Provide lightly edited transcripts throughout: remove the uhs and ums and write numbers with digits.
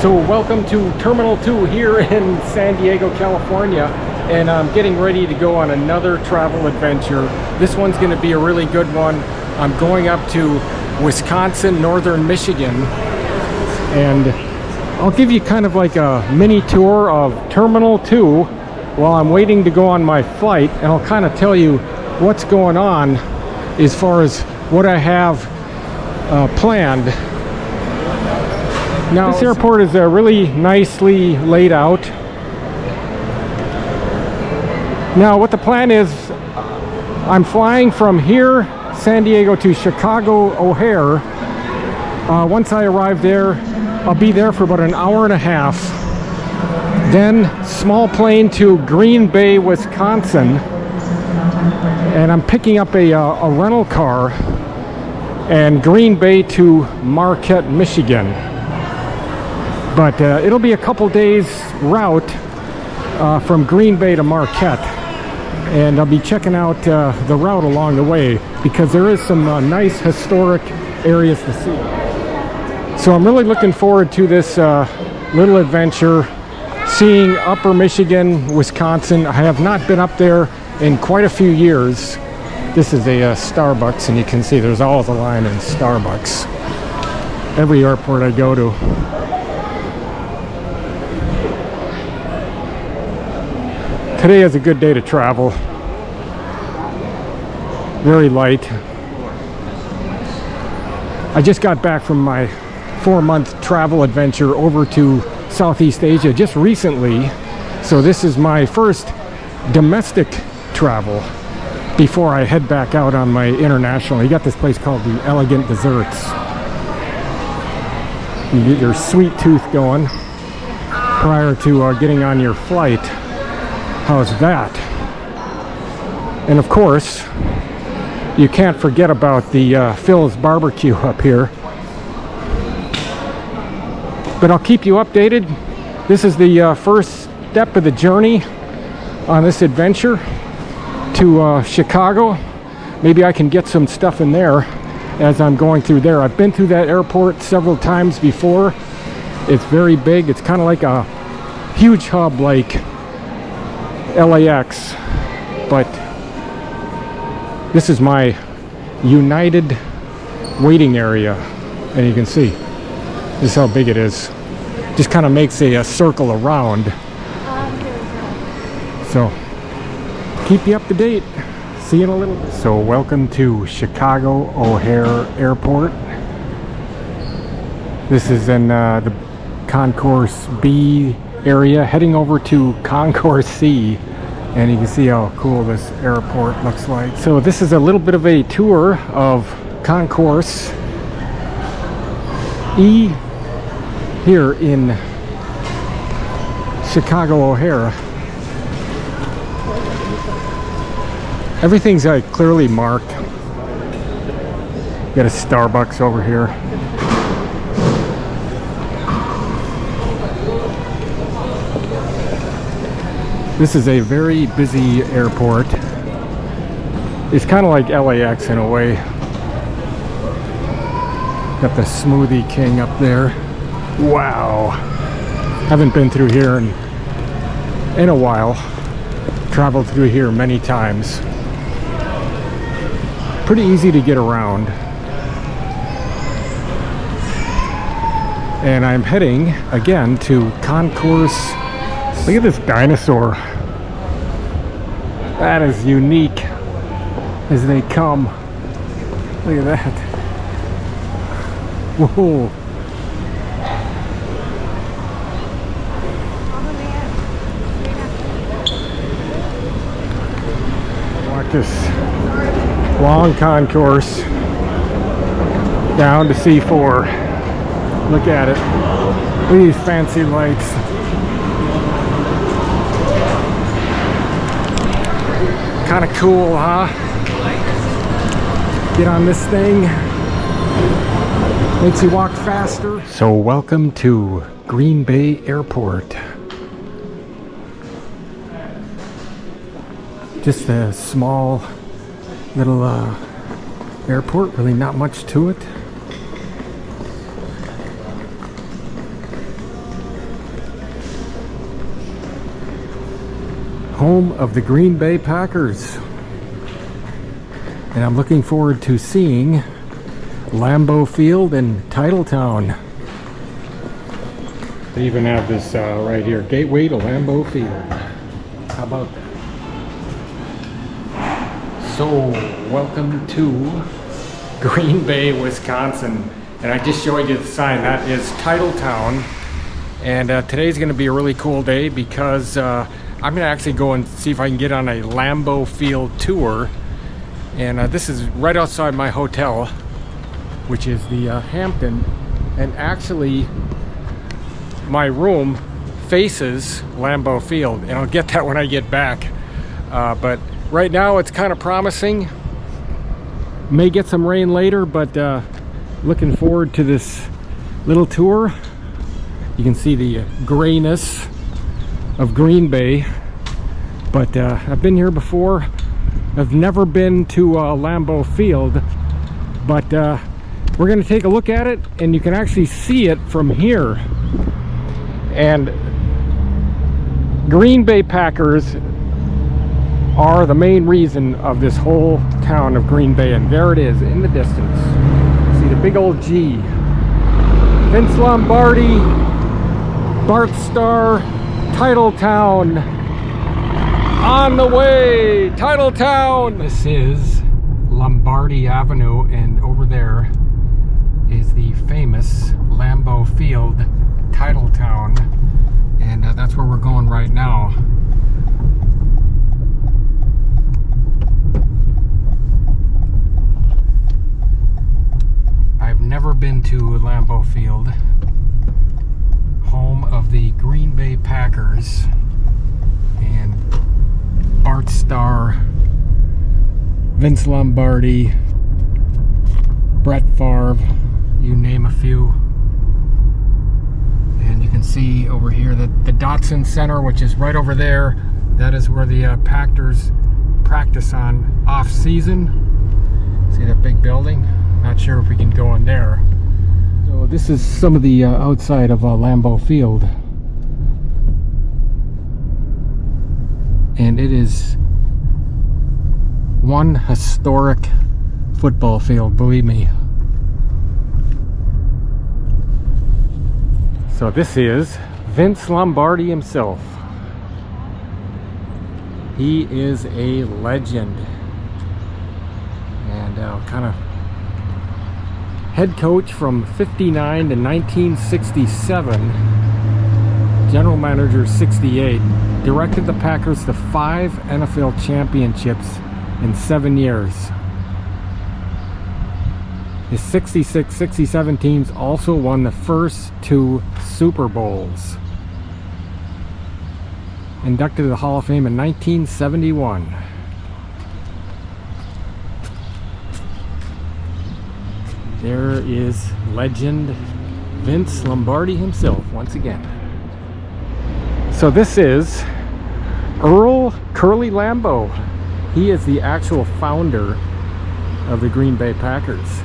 So welcome to Terminal 2 here in San Diego, California, and I'm getting ready to go on another travel adventure. This one's going to be a really good one. I'm going up to Wisconsin, northern Michigan, and I'll give you kind of like a mini tour of Terminal 2 while I'm waiting to go on my flight, and I'll kind of tell you what's going on as far as what I have planned. Now, this airport is really nicely laid out. Now, what the plan is, I'm flying from here, San Diego, to Chicago O'Hare. Once I arrive there, I'll be there for about an hour and a half. Then, small plane to Green Bay, Wisconsin. And I'm picking up a rental car. And Green Bay to Marquette, Michigan. But it'll be a couple days route from Green Bay to Marquette, and I'll be checking out the route along the way because there is some nice historic areas to see. So I'm really looking forward to this little adventure, seeing Upper Michigan, Wisconsin. I have not been up there in quite a few years. This is a Starbucks, and you can see there's always a line in Starbucks every airport I go to. Today is a good day to travel. Very light. I just got back from my 4-month travel adventure over to Southeast Asia just recently. So this is my first domestic travel before I head back out on my international. You got this place called the Elegant Desserts. You get your sweet tooth going prior to getting on your flight. How's that? And of course, you can't forget about the Phil's barbecue up here. But I'll keep you updated. This is the first step of the journey on this adventure to Chicago. Maybe I can get some stuff in there as I'm going through there. I've been through that airport several times before. It's very big. It's kind of like a huge hub like LAX, but this is my United waiting area, and you can see this is how big it is. Just kind of makes a circle around. So keep you up to date. See you in a little bit. So welcome to Chicago O'Hare Airport. This is in the Concourse B area, heading over to Concourse C, and you can see how cool this airport looks like. So this is a little bit of a tour of Concourse E here in Chicago O'Hare. Everything's clearly marked. Got a Starbucks over here. This is a very busy airport. It's kind of like LAX in a way. Got the Smoothie King up there. Wow. Haven't been through here in a while. Traveled through here many times. Pretty easy to get around. And I'm heading again to Concourse. Look at this dinosaur. That is unique as they come. Look at that. Whoa. Watch this long concourse down to C4. Look at it. Look at these fancy lights. Kind of cool, huh? Get on this thing. Makes you walk faster. So welcome to Green Bay Airport. Just a small little airport, really not much to it. home of the Green Bay Packers. And I'm looking forward to seeing Lambeau Field and Titletown. They even have this right here, Gateway to Lambeau Field. How about that? So, welcome to Green Bay, Wisconsin. And I just showed you the sign. That is Titletown. And today's going to be a really cool day because I'm going to actually go and see if I can get on a Lambeau Field tour. And this is right outside my hotel, which is the Hampton. And actually, my room faces Lambeau Field, and I'll get that when I get back. But right now it's kind of promising. May get some rain later, but looking forward to this little tour. You can see the grayness of Green Bay, but I've been here before. I've never been to Lambeau Field, but we're going to take a look at it, and you can actually see it from here. And Green Bay Packers are the main reason of this whole town of Green Bay, and there it is in the distance. See the big old G. Vince Lombardi, Bart Starr, Titletown on the way. Titletown. This is Lombardi Avenue, and over there is the famous Lambeau Field, Titletown, and that's where we're going right now. I've never been to Lambeau Field, home of the Green Bay Packers, and Bart Starr, Vince Lombardi, Brett Favre, you name a few. And you can see over here that the Dotson Center, which is right over there, that is where the Packers practice on off-season. See that big building? Not sure if we can go in there. So this is some of the outside of Lambeau Field. And it is one historic football field, believe me. So this is Vince Lombardi himself. He is a legend, and kind of head coach from 59 to 1967, general manager 68, directed the Packers to 5 NFL championships in 7 years. His 66-67 teams also won the first 2 Super Bowls. Inducted to the Hall of Fame in 1971. There is legend Vince Lombardi himself once again. So this is Earl Curly Lambeau. He is the actual founder of the Green Bay Packers.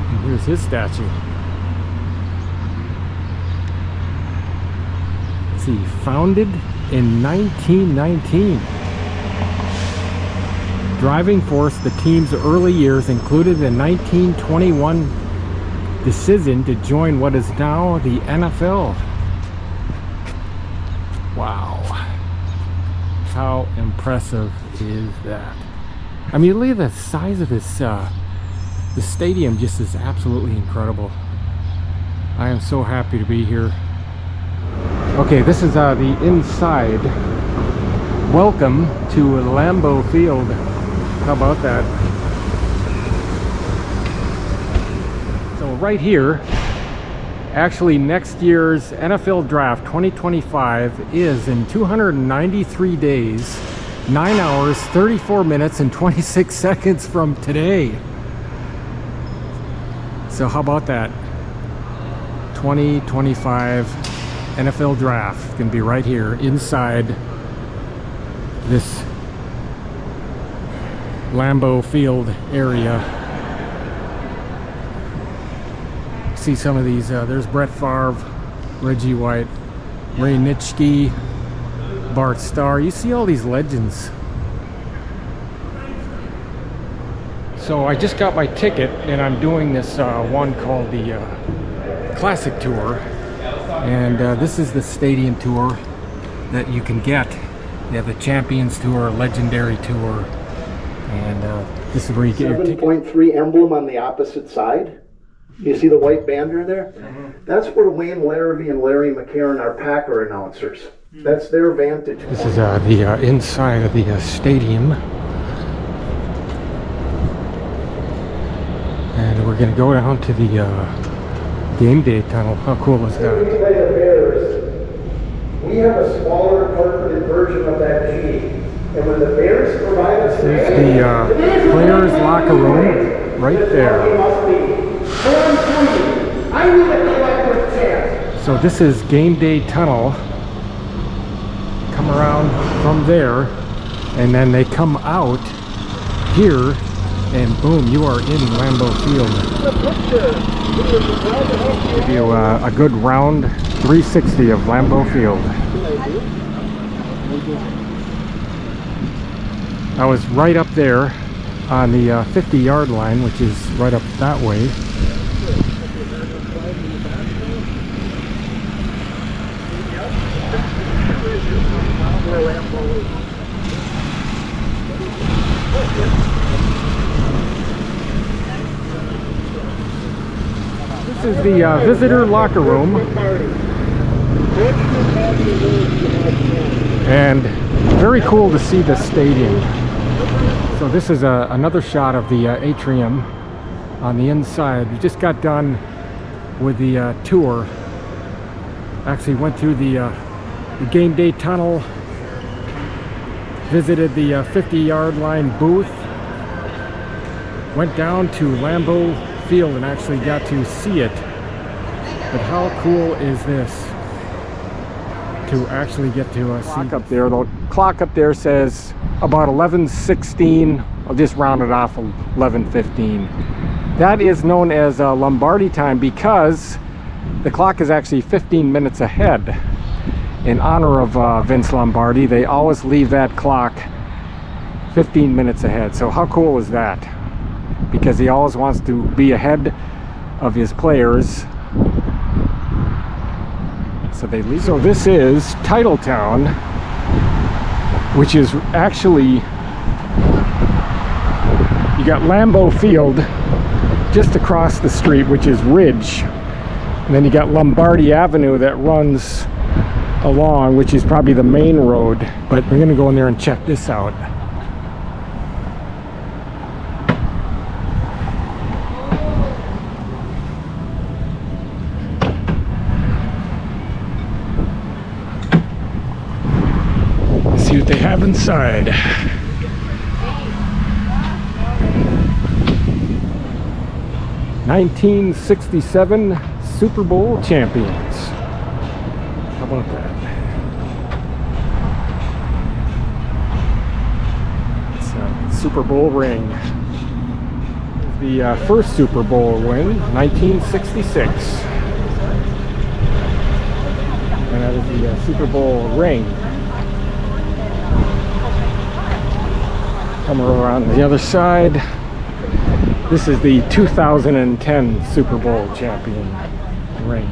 And here's his statue. Let's see, founded in 1919. Driving force the team's early years included the 1921 decision to join what is now the NFL. Wow. How impressive is that? I mean, look at the size of this. The stadium just is absolutely incredible. I am so happy to be here. Okay, this is the inside. Welcome to Lambeau Field. How about that? So right here, actually next year's NFL Draft 2025 is in 293 days, 9 hours, 34 minutes, and 26 seconds from today. So how about that? 2025 NFL Draft can be right here inside this Lambeau Field area. See some of these, there's Brett Favre, Reggie White, Ray Nitschke, Bart Starr. You see all these legends. So I just got my ticket and I'm doing this one called the Classic Tour. And this is the stadium tour that you can get. You have the Champions Tour, Legendary Tour, and this is where you get your ticket. 7.3 emblem on the opposite side. You see the white banner there? That's where Wayne Larrabee and Larry McCarron are Packer announcers. That's their vantage point. This is the inside of the stadium. And we're going to go down to the game day tunnel. How cool is that? We play the Bears. We have a smaller carpeted version of that G. And when the Bears provide us... This is the players' locker room right there. So this is game day tunnel. Come around from there, and then they come out here, and boom, you are in Lambeau Field. Give you a good round 360 of Lambeau Field. I was right up there on the 50-yard line, which is right up that way. This is the visitor locker room, and very cool to see the stadium. So this is another shot of the atrium on the inside. We just got done with the tour. Actually went through the game day tunnel, visited the 50-yard line booth, went down to Lambeau Field and actually got to see it. But how cool is this to actually get to see up there? The clock up there says about 11:16. I'll just round it off 11:15. That is known as Lombardi time because the clock is actually 15 minutes ahead. In honor of Vince Lombardi, they always leave that clock 15 minutes ahead. So how cool is that? Because he always wants to be ahead of his players. So they leave. So this is Titletown, which is actually, you got Lambeau Field just across the street, which is Ridge. And then you got Lombardi Avenue that runs along, which is probably the main road. But we're gonna go in there and check this out. See what they have inside. '67 Super Bowl champions. How about that? It's a Super Bowl ring. The first Super Bowl win, 1966. And that is the Super Bowl ring. Come around the other side. This is the 2010 Super Bowl champion ring.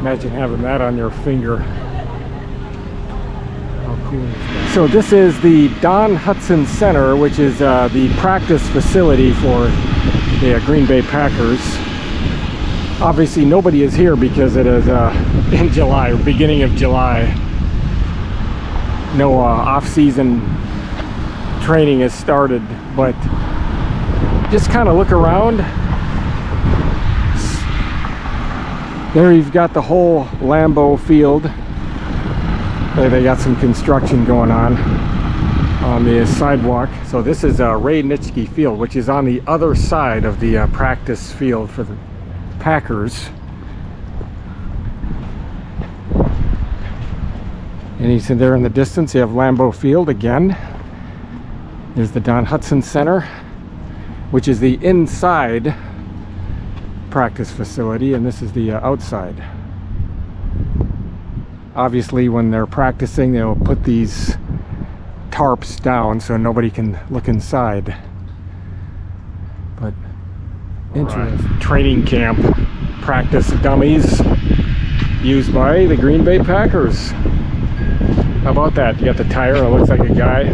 Imagine having that on your finger. How cool is that? So this is the Don Hutson Center, which is the practice facility for the Green Bay Packers. Obviously nobody is here because it is in July, or beginning of July. No off-season training has started, but just kind of look around. There you've got the whole Lambeau Field. There they got some construction going on the sidewalk. So this is Ray Nitschke Field, which is on the other side of the practice field for the Packers. And you see there in the distance, you have Lambeau Field again. There's the Don Hutson Center, which is the inside practice facility, and this is the outside. Obviously, when they're practicing, they'll put these tarps down so nobody can look inside. But interesting. Training camp practice dummies used by the Green Bay Packers. How about that? You got the tire, it looks like a guy.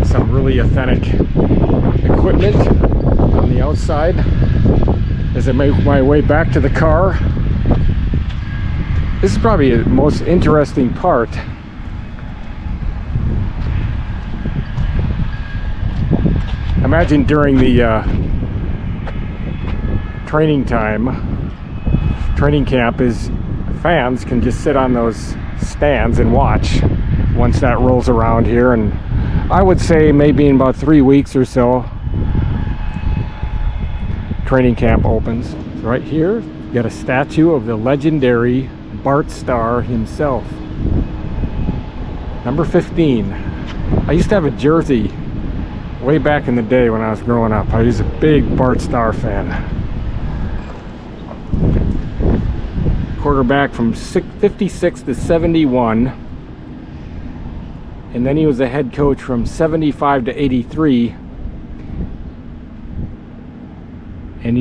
Some really authentic equipment on the outside. As I make my way back to the car, this is probably the most interesting part. Imagine during the training camp is fans can just sit on those stands and watch once that rolls around here. And I would say maybe in about 3 weeks or so, training camp opens. So right here, you got a statue of the legendary Bart Starr himself. Number 15. I used to have a jersey way back in the day when I was growing up. I was a big Bart Starr fan. Quarterback from 56 to 71. And then he was a head coach from 75 to 83. And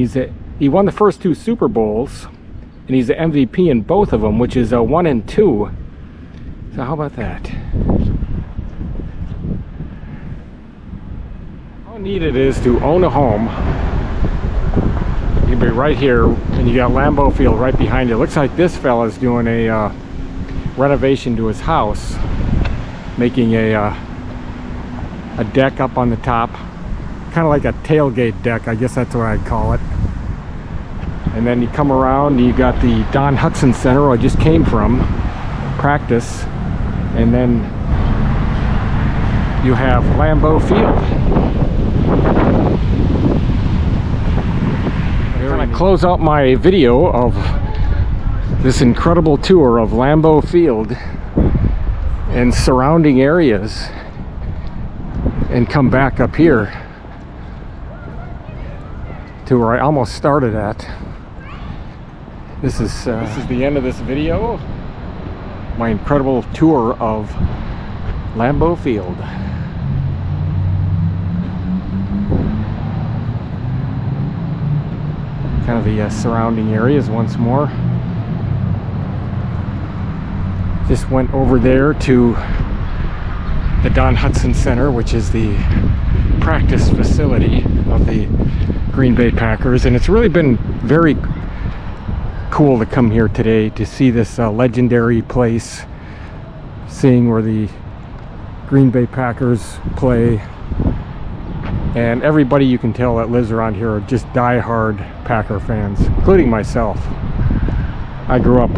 he won the first 2 Super Bowls. And he's the MVP in both of them, which is a 1 and 2. So how about that? How neat it is to own a home. You can be right here, and you got Lambeau Field right behind you. Looks like this fella's doing a renovation to his house, making a deck up on the top, kind of like a tailgate deck. I guess that's what I'd call it. And then you come around, you got the Don Hutson Center where I just came from, practice, and then you have Lambeau Field. I'm going to close out my video of this incredible tour of Lambeau Field and surrounding areas and come back up here to where I almost started at. This is the end of this video. My incredible tour of Lambeau Field. Kind of the surrounding areas once more. Just went over there to the Don Hutson Center, which is the practice facility of the Green Bay Packers, and it's really been very cool to come here today to see this legendary place, seeing where the Green Bay Packers play. And everybody you can tell that lives around here are just die-hard Packer fans, including myself. I grew up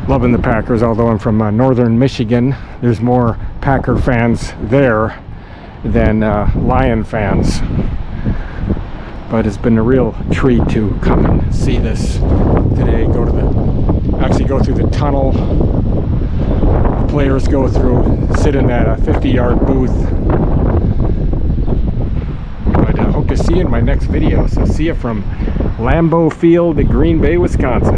loving the Packers, although I'm from northern Michigan. There's more Packer fans there than Lion fans. But it's been a real treat to come and see this today. Actually go through the tunnel the players go through, sit in that 50-yard booth. But I hope to see you in my next video. So see you from Lambeau Field, Green Bay, Wisconsin.